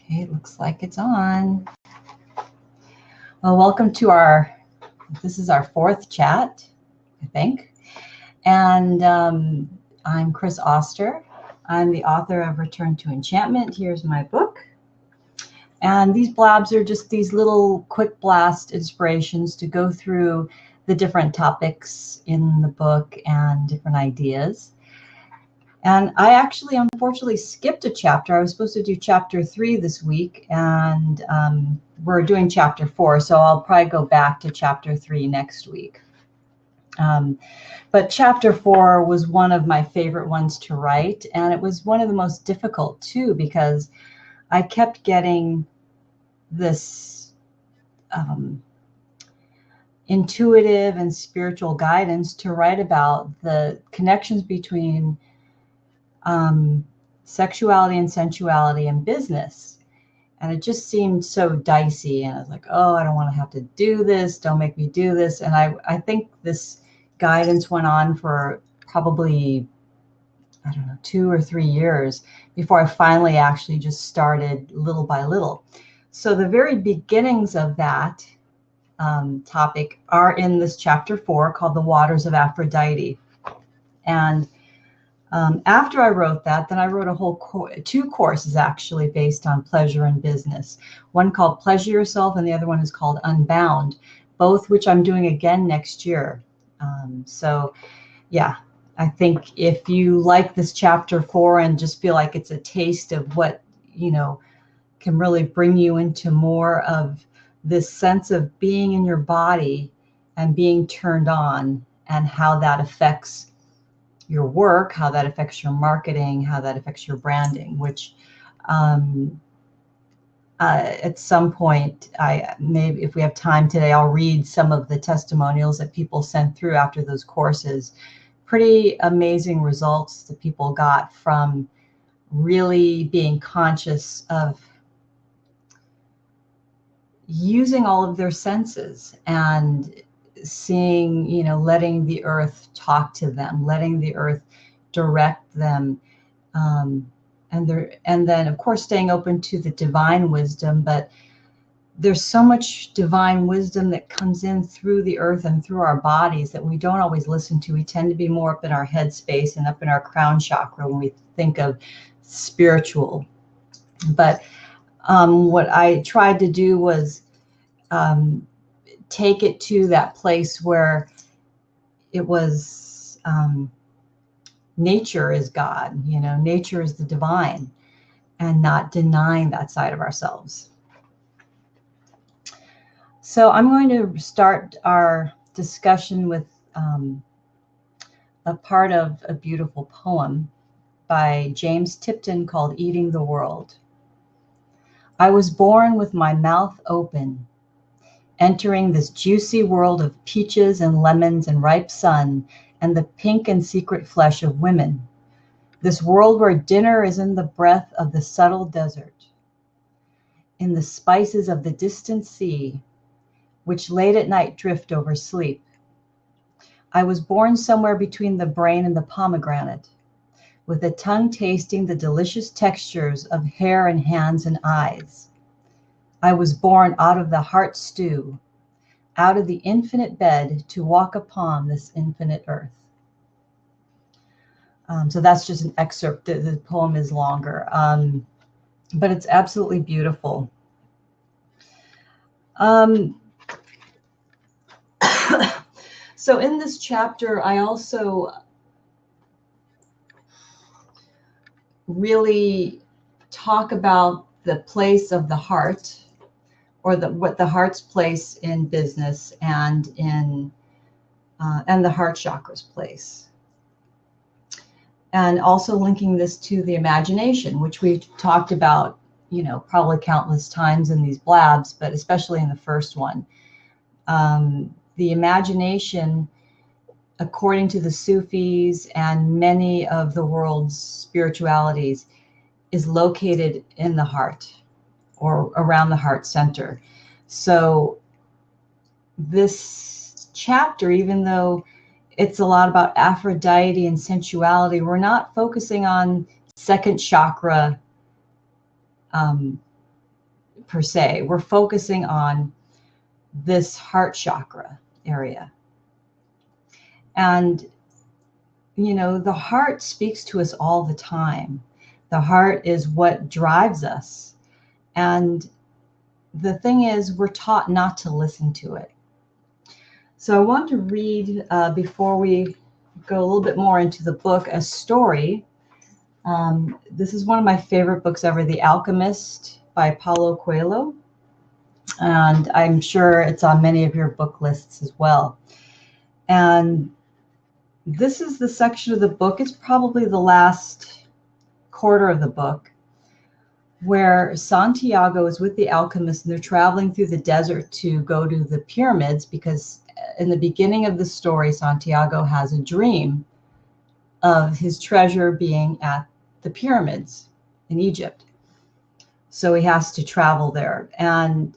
Okay, it looks like it's on. Well, welcome to this is our fourth chat, I think. And I'm Chris Oster. I'm the author of Return to Enchantment. Here's my book. And these blabs are just these little quick blast inspirations to go through the different topics in the book and different ideas. And I actually, unfortunately, skipped a chapter. I was supposed to do chapter 3 this week, and we're doing chapter 4, so I'll probably go back to chapter 3 next week. But chapter 4 was one of my favorite ones to write, and it was one of the most difficult, too, because I kept getting this intuitive and spiritual guidance to write about the connections between sexuality and sensuality and business. And it just seemed so dicey. And I was like, oh, I don't want to have to do this. Don't make me do this. And I think this guidance went on for probably, I don't know, 2 or 3 years before I finally actually just started little by little. So the very beginnings of that topic are in this chapter 4 called The Waters of Aphrodite. And after I wrote that, then I wrote a whole 2 courses actually based on pleasure and business. One called Pleasure Yourself, and the other one is called Unbound, both which I'm doing again next year. So yeah, I think if you like this chapter 4 and just feel like it's a taste of what, can really bring you into more of this sense of being in your body and being turned on, and how that affects your work, how that affects your marketing, how that affects your branding, which at some point, maybe if we have time today, I'll read some of the testimonials that people sent through after those courses. Pretty amazing results that people got from really being conscious of using all of their senses and seeing, letting the earth talk to them, letting the earth direct them, and then of course staying open to the divine wisdom. But there's so much divine wisdom that comes in through the earth and through our bodies that we don't always listen to. We tend to be more up in our head space and up in our crown chakra when we think of spiritual. But what I tried to do was take it to that place where it was nature is God, nature is the divine, and not denying that side of ourselves. So I'm going to start our discussion with a part of a beautiful poem by James Tipton called Eating the World. I was born with my mouth open, entering this juicy world of peaches and lemons and ripe sun and the pink and secret flesh of women. This world where dinner is in the breath of the subtle desert, in the spices of the distant sea, which late at night drift over sleep. I was born somewhere between the brain and the pomegranate, with a tongue tasting the delicious textures of hair and hands and eyes. I was born out of the heart stew, out of the infinite bed to walk upon this infinite earth. So that's just an excerpt. The poem is longer, but it's absolutely beautiful. So in this chapter, I also really talk about the place of the heart, or what the heart's place in business and in and the heart chakra's place, and also linking this to the imagination, which we talked about, probably countless times in these blabs, but especially in the first one. The imagination, according to the Sufis and many of the world's spiritualities, is located in the heart, or around the heart center. So this chapter, even though it's a lot about Aphrodite and sensuality, we're not focusing on second chakra per se. We're focusing on this heart chakra area. And, the heart speaks to us all the time. The heart is what drives us. And the thing is, we're taught not to listen to it. So I want to read, before we go a little bit more into the book, a story. This is one of my favorite books ever, The Alchemist by Paulo Coelho. And I'm sure it's on many of your book lists as well. And this is the section of the book, it's probably the last quarter of the book, where Santiago is with the alchemist and they're traveling through the desert to go to the pyramids, because in the beginning of the story, Santiago has a dream of his treasure being at the pyramids in Egypt. So he has to travel there. And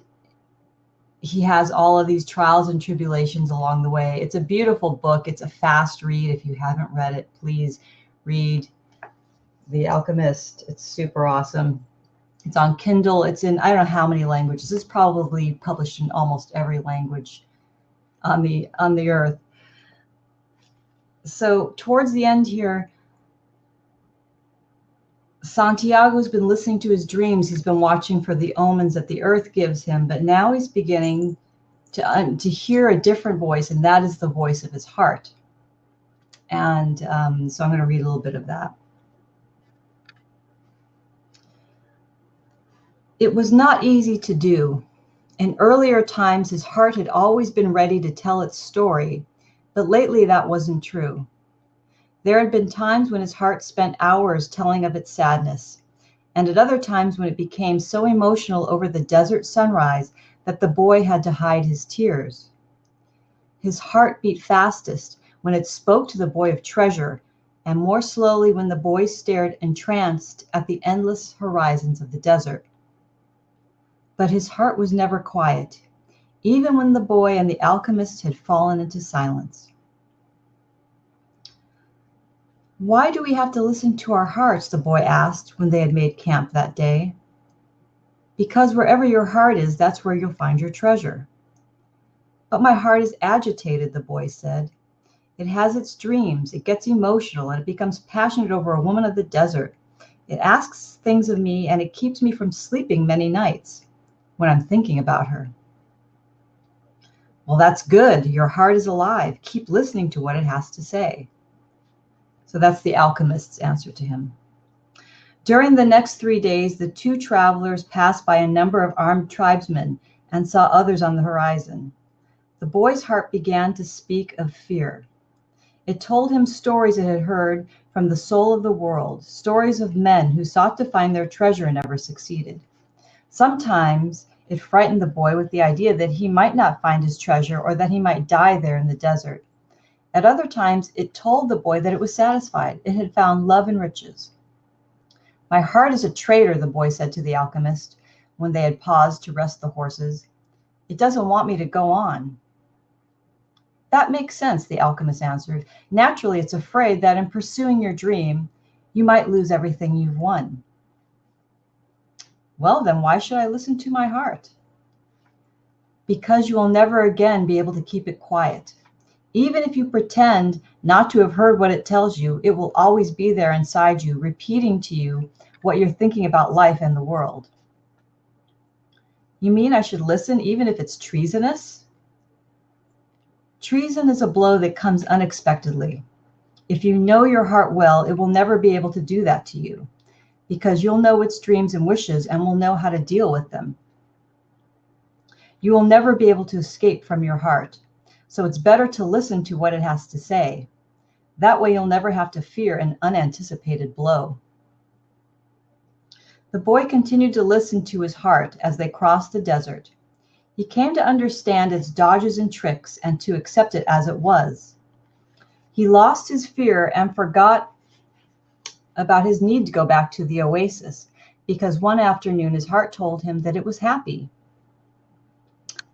he has all of these trials and tribulations along the way. It's a beautiful book. It's a fast read. If you haven't read it, please read The Alchemist. It's super awesome. It's on Kindle. It's in, I don't know how many languages. It's probably published in almost every language on the earth. So towards the end here, Santiago's been listening to his dreams. He's been watching for the omens that the earth gives him, but now he's beginning to hear a different voice, and that is the voice of his heart. And so I'm going to read a little bit of that. It was not easy to do. In earlier times, his heart had always been ready to tell its story, but lately that wasn't true. There had been times when his heart spent hours telling of its sadness, and at other times when it became so emotional over the desert sunrise that the boy had to hide his tears. His heart beat fastest when it spoke to the boy of treasure, and more slowly when the boy stared entranced at the endless horizons of the desert. But his heart was never quiet, even when the boy and the alchemist had fallen into silence. Why do we have to listen to our hearts? The boy asked when they had made camp that day. Because wherever your heart is, that's where you'll find your treasure. But my heart is agitated, the boy said. It has its dreams, it gets emotional, and it becomes passionate over a woman of the desert. It asks things of me, and it keeps me from sleeping many nights when I'm thinking about her. Well, that's good. Your heart is alive. Keep listening to what it has to say. So that's the alchemist's answer to him. During the next 3 days, the two travelers passed by a number of armed tribesmen and saw others on the horizon. The boy's heart began to speak of fear. It told him stories it had heard from the soul of the world, stories of men who sought to find their treasure and never succeeded. Sometimes it frightened the boy with the idea that he might not find his treasure or that he might die there in the desert. At other times, it told the boy that it was satisfied. It had found love and riches. My heart is a traitor, the boy said to the alchemist when they had paused to rest the horses. It doesn't want me to go on. That makes sense, the alchemist answered. Naturally, it's afraid that in pursuing your dream, you might lose everything you've won. Well, then why should I listen to my heart? Because you will never again be able to keep it quiet. Even if you pretend not to have heard what it tells you, it will always be there inside you, repeating to you what you're thinking about life and the world. You mean I should listen even if it's treasonous? Treason is a blow that comes unexpectedly. If you know your heart well, it will never be able to do that to you, because you'll know its dreams and wishes and will know how to deal with them. You will never be able to escape from your heart, so it's better to listen to what it has to say. That way you'll never have to fear an unanticipated blow. The boy continued to listen to his heart as they crossed the desert. He came to understand its dodges and tricks and to accept it as it was. He lost his fear and forgot about his need to go back to the oasis, because one afternoon his heart told him that it was happy.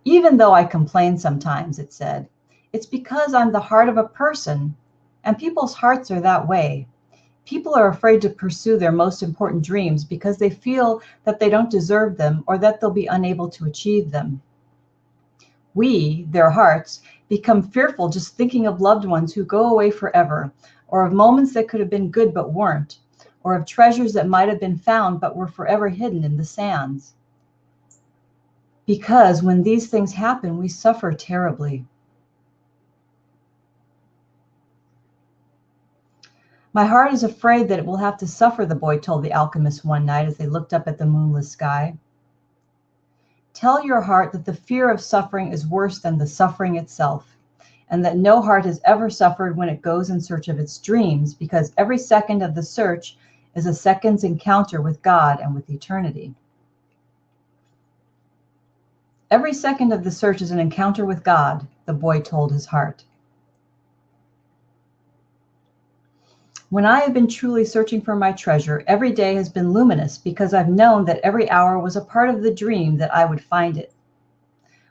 Even though I complain sometimes, it said, it's because I'm the heart of a person, and people's hearts are that way. People are afraid to pursue their most important dreams because they feel that they don't deserve them or that they'll be unable to achieve them. We, their hearts, become fearful just thinking of loved ones who go away forever, or of moments that could have been good but weren't, or of treasures that might have been found but were forever hidden in the sands. Because when these things happen, we suffer terribly. My heart is afraid that it will have to suffer, the boy told the alchemist one night as they looked up at the moonless sky. Tell your heart that the fear of suffering is worse than the suffering itself, and that no heart has ever suffered when it goes in search of its dreams, because every second of the search is a second's encounter with God and with eternity. Every second of the search is an encounter with God, the boy told his heart. When I have been truly searching for my treasure, every day has been luminous because I've known that every hour was a part of the dream that I would find it.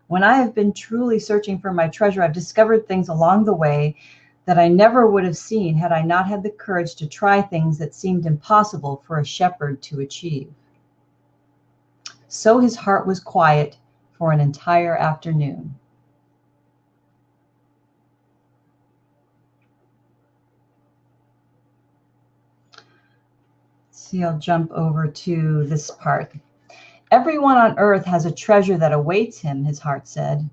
When I have been truly searching for my treasure, I've discovered things along the way that I never would have seen had I not had the courage to try things that seemed impossible for a shepherd to achieve. So his heart was quiet for an entire afternoon. See, I'll jump over to this part. Everyone on earth has a treasure that awaits him, his heart said.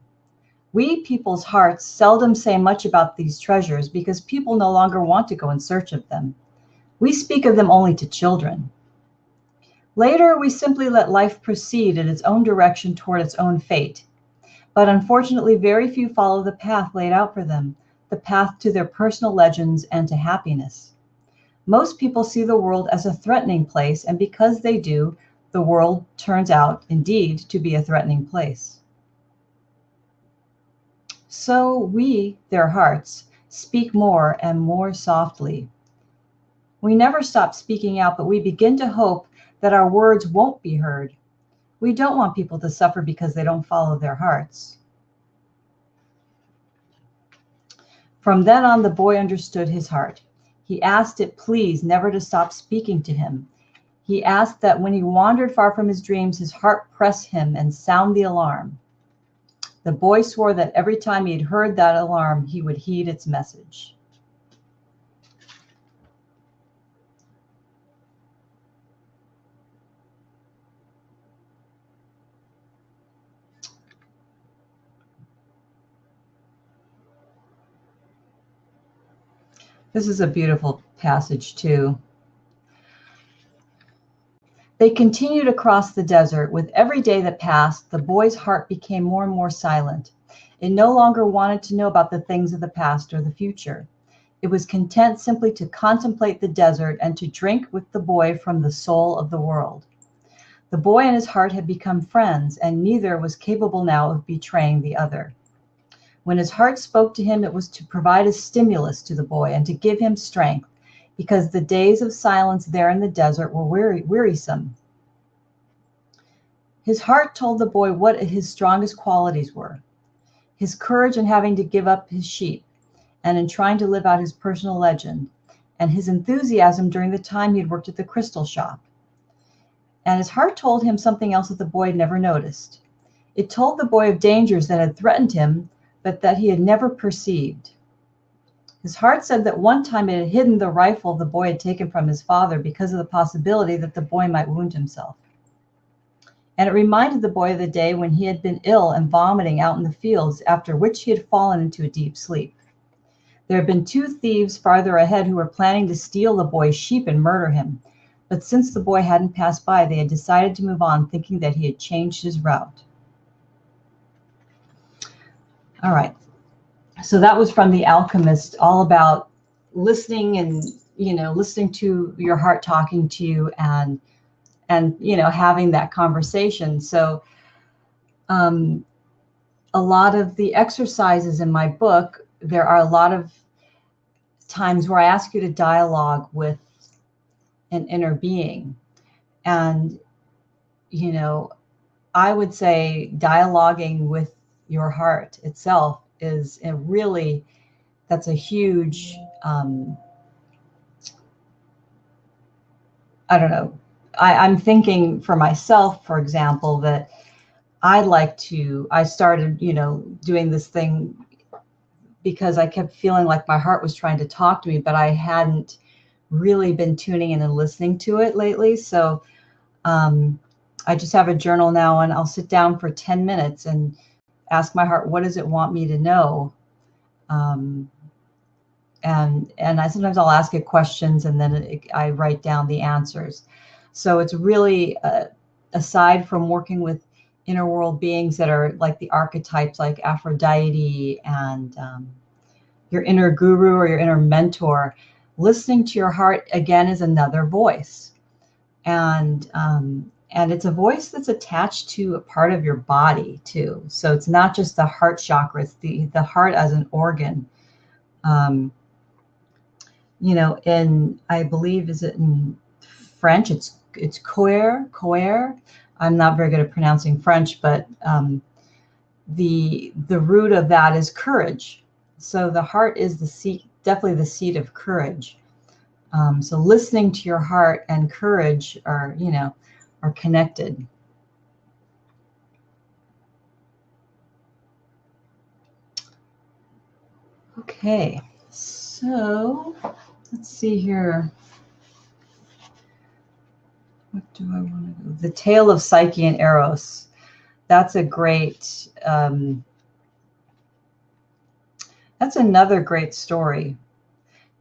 We people's hearts seldom say much about these treasures because people no longer want to go in search of them. We speak of them only to children. Later, we simply let life proceed in its own direction toward its own fate. But unfortunately, very few follow the path laid out for them, the path to their personal legends and to happiness. Most people see the world as a threatening place, and because they do, the world turns out, indeed, to be a threatening place. So we, their hearts, speak more and more softly. We never stop speaking out, but we begin to hope that our words won't be heard. We don't want people to suffer because they don't follow their hearts. From then on, the boy understood his heart. He asked it please never to stop speaking to him. He asked that when he wandered far from his dreams, his heart press him and sound the alarm. The boy swore that every time he had heard that alarm, he would heed its message. This is a beautiful passage, too. They continued across the desert. With every day that passed, the boy's heart became more and more silent. It no longer wanted to know about the things of the past or the future. It was content simply to contemplate the desert and to drink with the boy from the soul of the world. The boy and his heart had become friends, and neither was capable now of betraying the other. When his heart spoke to him, it was to provide a stimulus to the boy and to give him strength, because the days of silence there in the desert were wearisome. His heart told the boy what his strongest qualities were: his courage in having to give up his sheep and in trying to live out his personal legend, and his enthusiasm during the time he had worked at the crystal shop. And his heart told him something else that the boy had never noticed. It told the boy of dangers that had threatened him, but that he had never perceived. His heart said that one time it had hidden the rifle the boy had taken from his father because of the possibility that the boy might wound himself. And it reminded the boy of the day when he had been ill and vomiting out in the fields, after which he had fallen into a deep sleep. There had been 2 thieves farther ahead who were planning to steal the boy's sheep and murder him. But since the boy hadn't passed by, they had decided to move on, thinking that he had changed his route. All right. So that was from The Alchemist, all about listening and, listening to your heart talking to you and having that conversation. So a lot of the exercises in my book, there are a lot of times where I ask you to dialogue with an inner being. And, I would say dialoguing with your heart itself is that's a huge I don't know. I'm thinking for myself, for example, that I started, doing this thing because I kept feeling like my heart was trying to talk to me, but I hadn't really been tuning in and listening to it lately. So I just have a journal now, and I'll sit down for 10 minutes and ask my heart, what does it want me to know? And sometimes I'll ask it questions, and then I write down the answers. So it's really, aside from working with inner world beings that are like the archetypes like Aphrodite and your inner guru or your inner mentor, listening to your heart again is another voice. And it's a voice that's attached to a part of your body too. So it's not just the heart chakra, it's the heart as an organ. In, I believe, is it in French? It's coeur. I'm not very good at pronouncing French, but the root of that is courage. So the heart is the seat, definitely the seat of courage. So listening to your heart and courage are connected. Okay, so let's see here. What do I want to do? The Tale of Psyche and Eros. That's a great, that's another great story.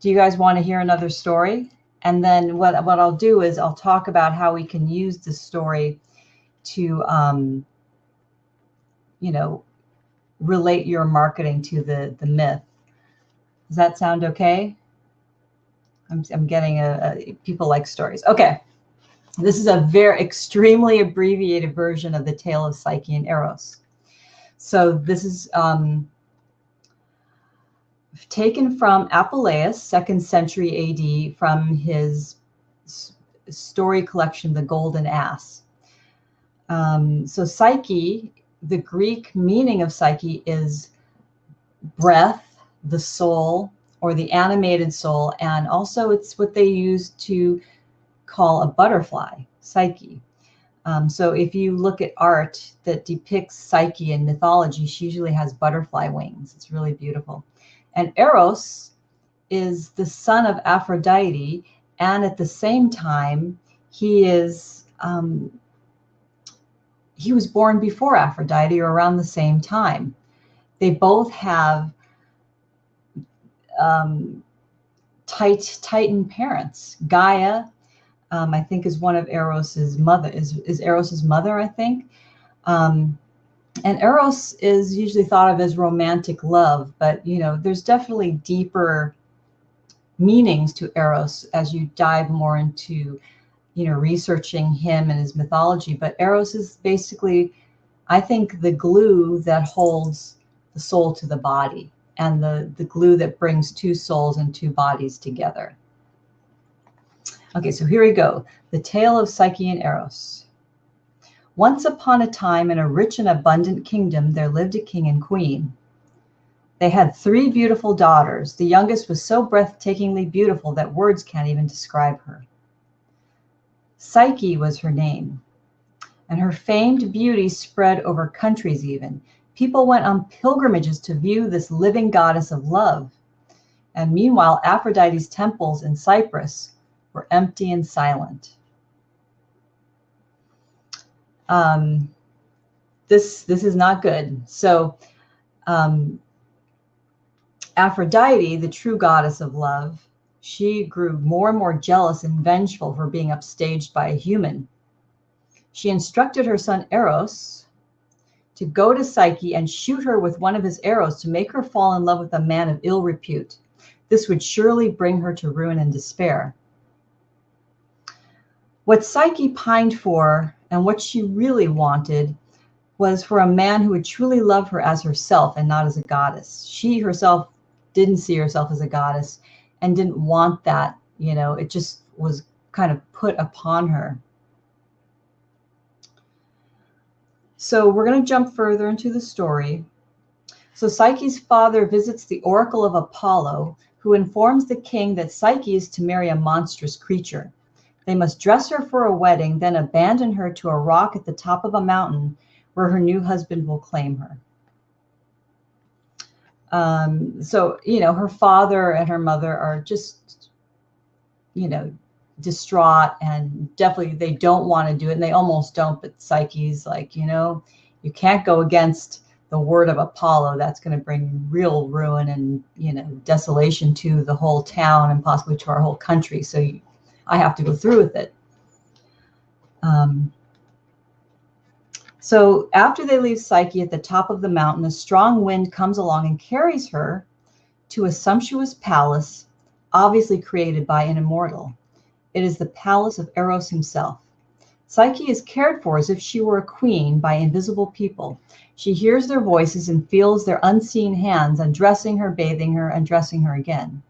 Do you guys want to hear another story? And then what I'll do is I'll talk about how we can use the story to, relate your marketing to the myth. Does that sound okay? I'm getting people like stories. Okay. This is a very extremely abbreviated version of the Tale of Psyche and Eros. So this is taken from Apuleius, 2nd century AD, from his story collection, The Golden Ass. So Psyche, the Greek meaning of Psyche is breath, the soul, or the animated soul, and also it's what they use to call a butterfly, Psyche. So if you look at art that depicts Psyche in mythology, she usually has butterfly wings. It's really beautiful. And Eros is the son of Aphrodite, and at the same time, he was born before Aphrodite, or around the same time. They both have Titan parents. Gaia, I think, is one of Eros's mother. Is Eros's mother, I think. And Eros is usually thought of as romantic love, but there's definitely deeper meanings to Eros as you dive more into researching him and his mythology. But Eros is basically, I think, the glue that holds the soul to the body, and the glue that brings two souls and two bodies together. Okay, so here we go. The Tale of Psyche and Eros. Once upon a time, in a rich and abundant kingdom, there lived a king and queen. They had 3 beautiful daughters. The youngest was so breathtakingly beautiful that words can't even describe her. Psyche was her name, and her famed beauty spread over countries even. People went on pilgrimages to view this living goddess of love. And meanwhile, Aphrodite's temples in Cyprus were empty and silent. This is not good. So Aphrodite, the true goddess of love, she grew more and more jealous and vengeful for being upstaged by a human. She instructed her son Eros to go to Psyche and shoot her with one of his arrows to make her fall in love with a man of ill repute. This would surely bring her to ruin and despair. What Psyche pined for, and what she really wanted, was for a man who would truly love her as herself and not as a goddess. She herself didn't see herself as a goddess and didn't want that. It just was kind of put upon her. So we're going to jump further into the story. So Psyche's father visits the oracle of Apollo, who informs the king that Psyche is to marry a monstrous creature. They must dress her for a wedding, then abandon her to a rock at the top of a mountain where her new husband will claim her. So, her father and her mother are just, distraught, and definitely they don't want to do it, and they almost don't, but Psyche's like, you can't go against the word of Apollo. That's going to bring real ruin and, desolation to the whole town and possibly to our whole country. So I have to go through with it. So after they leave Psyche at the top of the mountain, a strong wind comes along and carries her to a sumptuous palace, obviously created by an immortal. It is the palace of Eros himself. Psyche is cared for as if she were a queen by invisible people. She hears their voices and feels their unseen hands undressing her, bathing her, undressing her again.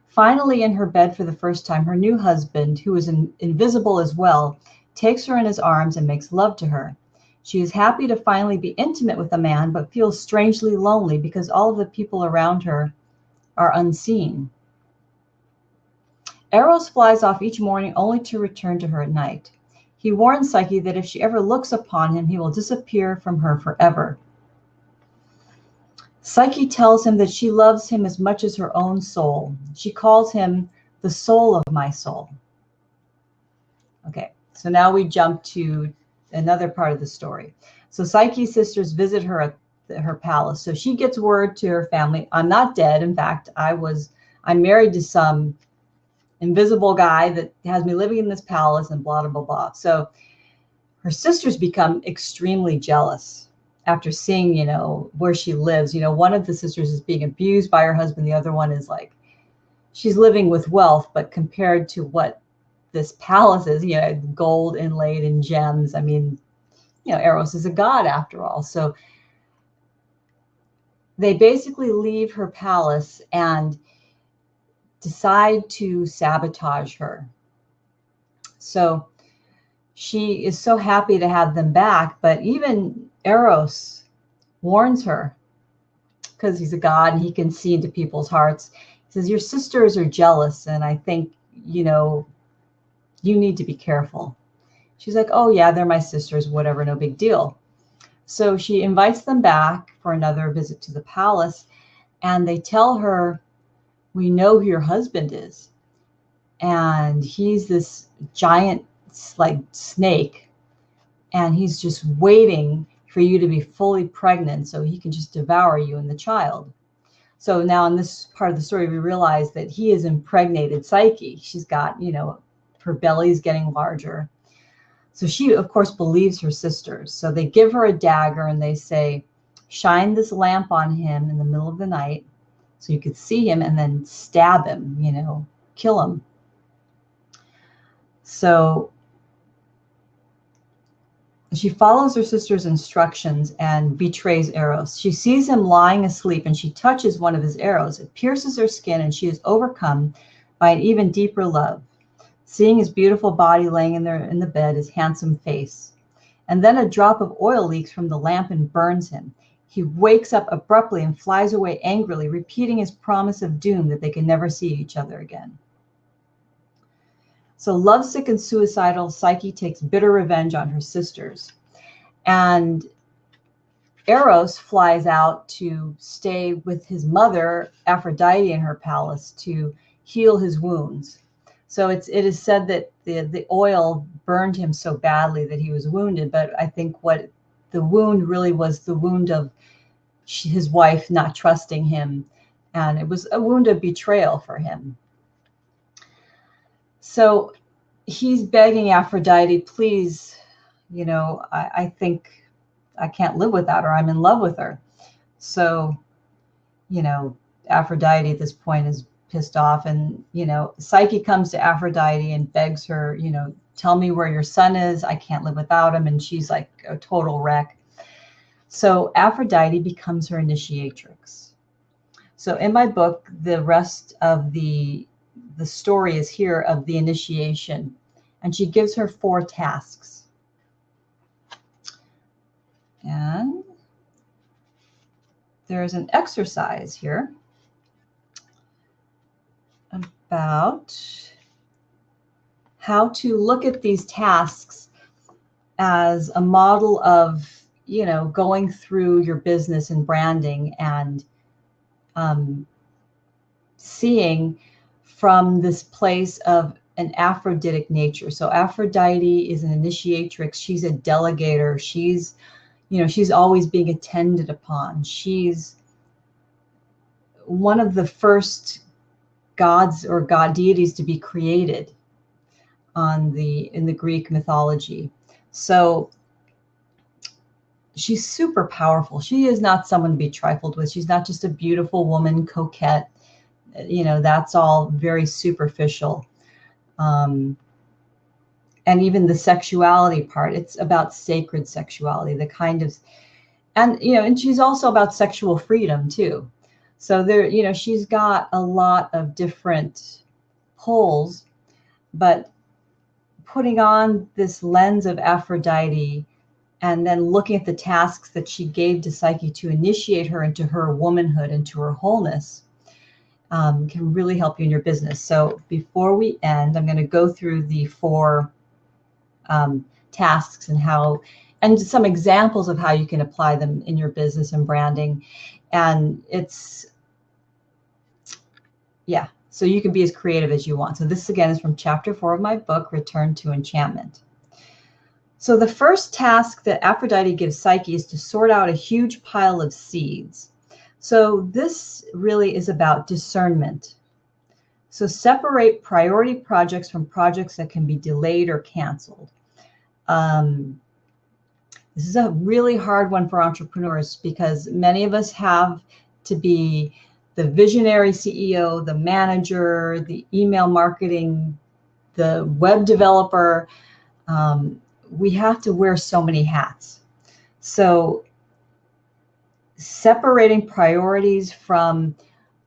Finally, in her bed for the first time, her new husband, who is invisible as well, takes her in his arms and makes love to her. She is happy to finally be intimate with a man, but feels strangely lonely because all of the people around her are unseen. Eros flies off each morning only to return to her at night. He warns Psyche that if she ever looks upon him, he will disappear from her forever. Psyche tells him that she loves him as much as her own soul. She calls him the soul of my soul. Okay, so now we jump to another part of the story. So Psyche's sisters visit her at her palace. So she gets word to her family, I'm not dead. In fact, I'm married to some invisible guy that has me living in this palace and blah, blah, blah. So her sisters become extremely jealous after seeing, where she lives. One of the sisters is being abused by her husband. The other one is like, she's living with wealth, but compared to what this palace is, gold inlaid in gems. I mean, Eros is a god after all. So they basically leave her palace and decide to sabotage her. So she is so happy to have them back, but even Eros warns her, because he's a god and he can see into people's hearts. He says, your sisters are jealous, and I think, you need to be careful. She's like, oh yeah, they're my sisters, whatever, no big deal. So she invites them back for another visit to the palace, and they tell her, we know who your husband is. And he's this giant, like, snake, and he's just waiting for you to be fully pregnant so he can just devour you and the child. So now in this part of the story, we realize that he has impregnated Psyche. She's got, her belly's getting larger. So she, of course, believes her sisters. So they give her a dagger and they say, shine this lamp on him in the middle of the night so you could see him, and then stab him, kill him. So she follows her sister's instructions and betrays Eros. She sees him lying asleep and she touches one of his arrows. It pierces her skin and she is overcome by an even deeper love, seeing his beautiful body laying in the bed, his handsome face. And then a drop of oil leaks from the lamp and burns him. He wakes up abruptly and flies away angrily, repeating his promise of doom that they can never see each other again. So lovesick and suicidal, Psyche takes bitter revenge on her sisters. And Eros flies out to stay with his mother, Aphrodite, in her palace to heal his wounds. So it is said that the oil burned him so badly that he was wounded. But I think what the wound really was, the wound of his wife not trusting him. And it was a wound of betrayal for him. So he's begging Aphrodite, please, I think I can't live without her. I'm in love with her. So, Aphrodite at this point is pissed off, and, Psyche comes to Aphrodite and begs her, tell me where your son is. I can't live without him. And she's like a total wreck. So Aphrodite becomes her initiatrix. So in my book, the rest of the story is here of the initiation, and she gives her 4 tasks. And there's an exercise here about how to look at these tasks as a model of, you know, going through your business and branding, and seeing from this place of an Aphroditic nature. So Aphrodite is an initiatrix. She's a delegator. She's, you know, she's always being attended upon. She's one of the first gods or god deities to be created in the Greek mythology. So she's super powerful. She is not someone to be trifled with. She's not just a beautiful woman, coquette. You know, that's all very superficial. And even the sexuality part, it's about sacred sexuality, the kind of, and, you know, and she's also about sexual freedom too. So there, you know, she's got a lot of different poles, but putting on this lens of Aphrodite and then looking at the tasks that she gave to Psyche to initiate her into her womanhood, into her wholeness, can really help you in your business. So before we end, I'm going to go through the 4 tasks and some examples of how you can apply them in your business and branding. And so you can be as creative as you want. So this again is from chapter 4 of my book, Return to Enchantment. So the first task that Aphrodite gives Psyche is to sort out a huge pile of seeds. So this really is about discernment. So separate priority projects from projects that can be delayed or canceled. This is a really hard one for entrepreneurs because many of us have to be the visionary CEO, the manager, the email marketing, the web developer. We have to wear so many hats. So separating priorities from,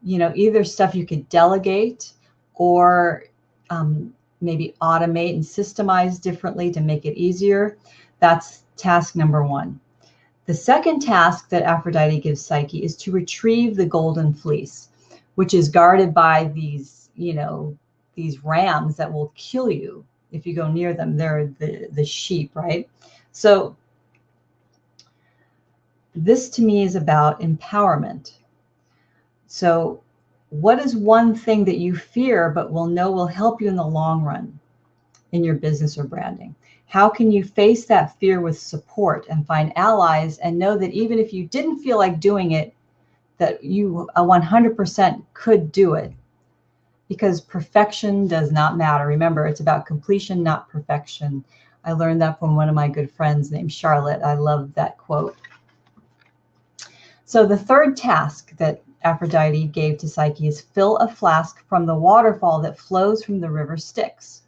you know, either stuff you could delegate or maybe automate and systemize differently to make it easier. That's task number 1. The second task that Aphrodite gives Psyche is to retrieve the golden fleece, which is guarded by these, you know, these rams that will kill you if you go near them. They're the sheep, right? So this to me is about empowerment. So what is one thing that you fear but will help you in the long run in your business or branding? How can you face that fear with support and find allies and know that even if you didn't feel like doing it, that you 100% could do it? Because perfection does not matter. Remember, it's about completion, not perfection. I learned that from one of my good friends named Charlotte. I love that quote. So the third task that Aphrodite gave to Psyche is fill a flask from the waterfall that flows from the river Styx.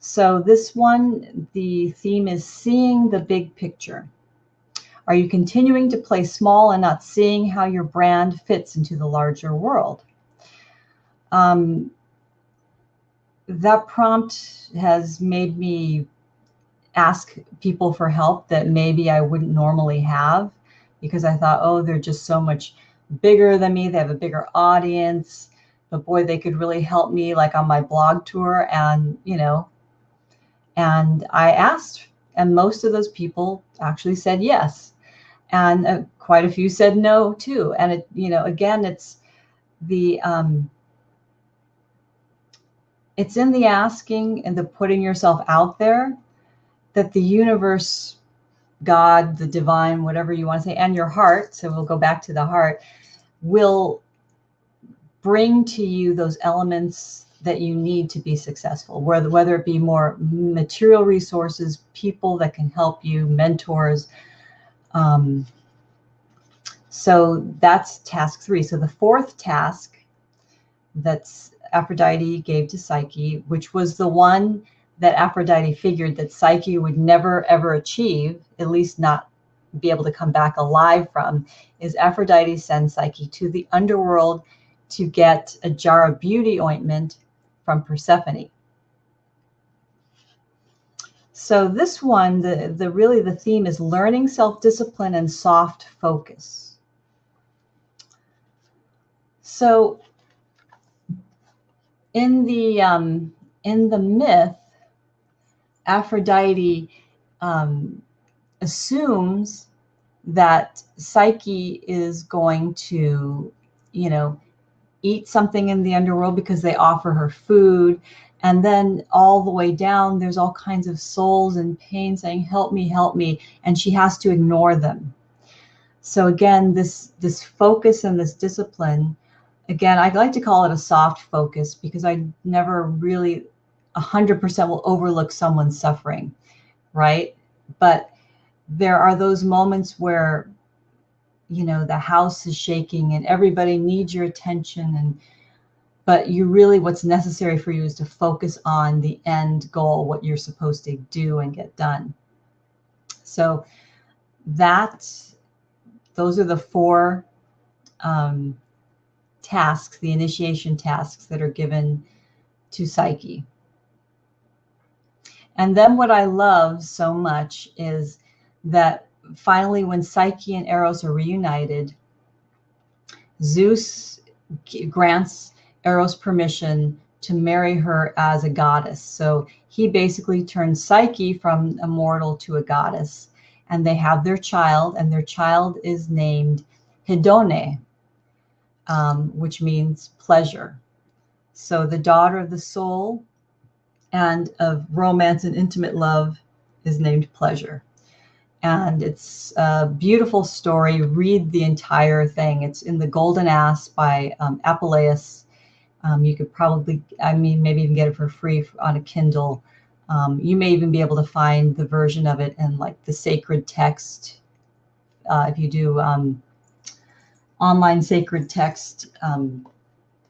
So this one, the theme is seeing the big picture. Are you continuing to play small and not seeing how your brand fits into the larger world? That prompt has made me ask people for help that maybe I wouldn't normally have, because I thought, oh, they're just so much bigger than me. They have a bigger audience, but boy, they could really help me, like on my blog tour. And, you know, and I asked, and most of those people actually said yes. And quite a few said no too. And it, you know, again, it's it's in the asking and the putting yourself out there that the universe, God, the divine, whatever you want to say, and your heart, so we'll go back to the heart, will bring to you those elements that you need to be successful, whether it be more material resources, people that can help you, mentors. So that's task 3. So the fourth task that's Aphrodite gave to Psyche, which was the one that Aphrodite figured that Psyche would never, ever achieve, at least not be able to come back alive from, is Aphrodite sends Psyche to the underworld to get a jar of beauty ointment from Persephone. So this one, really the theme is learning self-discipline and soft focus. So in the myth, Aphrodite assumes that Psyche is going to, eat something in the underworld because they offer her food. And then all the way down, there's all kinds of souls in pain saying, help me, help me. And she has to ignore them. So again, this focus and this discipline, again, I'd like to call it a soft focus, because I never really 100% will overlook someone's suffering, right? But there are those moments where, the house is shaking and everybody needs your attention, but what's necessary for you is to focus on the end goal, what you're supposed to do and get done. So those are the 4 tasks, the initiation tasks that are given to Psyche. And then what I love so much is that finally, when Psyche and Eros are reunited, Zeus grants Eros permission to marry her as a goddess. So he basically turns Psyche from a mortal to a goddess, and they have their child, and their child is named Hedone, which means pleasure. So the daughter of the soul and of romance and intimate love is named Pleasure. And it's a beautiful story. Read the entire thing. It's in The Golden Ass by Apuleius. You could probably, maybe even get it for free on a Kindle. You may even be able to find the version of it in like the sacred text. If you do online sacred text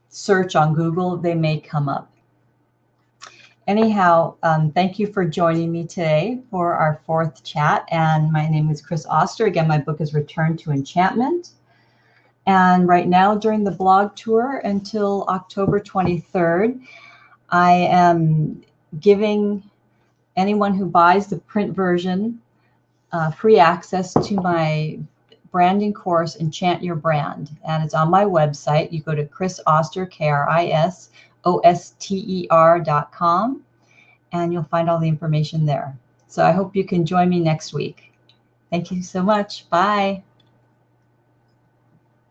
search on Google, they may come up. Anyhow, thank you for joining me today for our 4th chat. And my name is Chris Oster. Again, my book is Return to Enchantment. And right now, during the blog tour until October 23rd, I am giving anyone who buys the print version free access to my branding course, Enchant Your Brand. And it's on my website. You go to Chris Oster, KRISOSTER.com, and you'll find all the information there. So I hope you can join me next week. Thank you so much. Bye.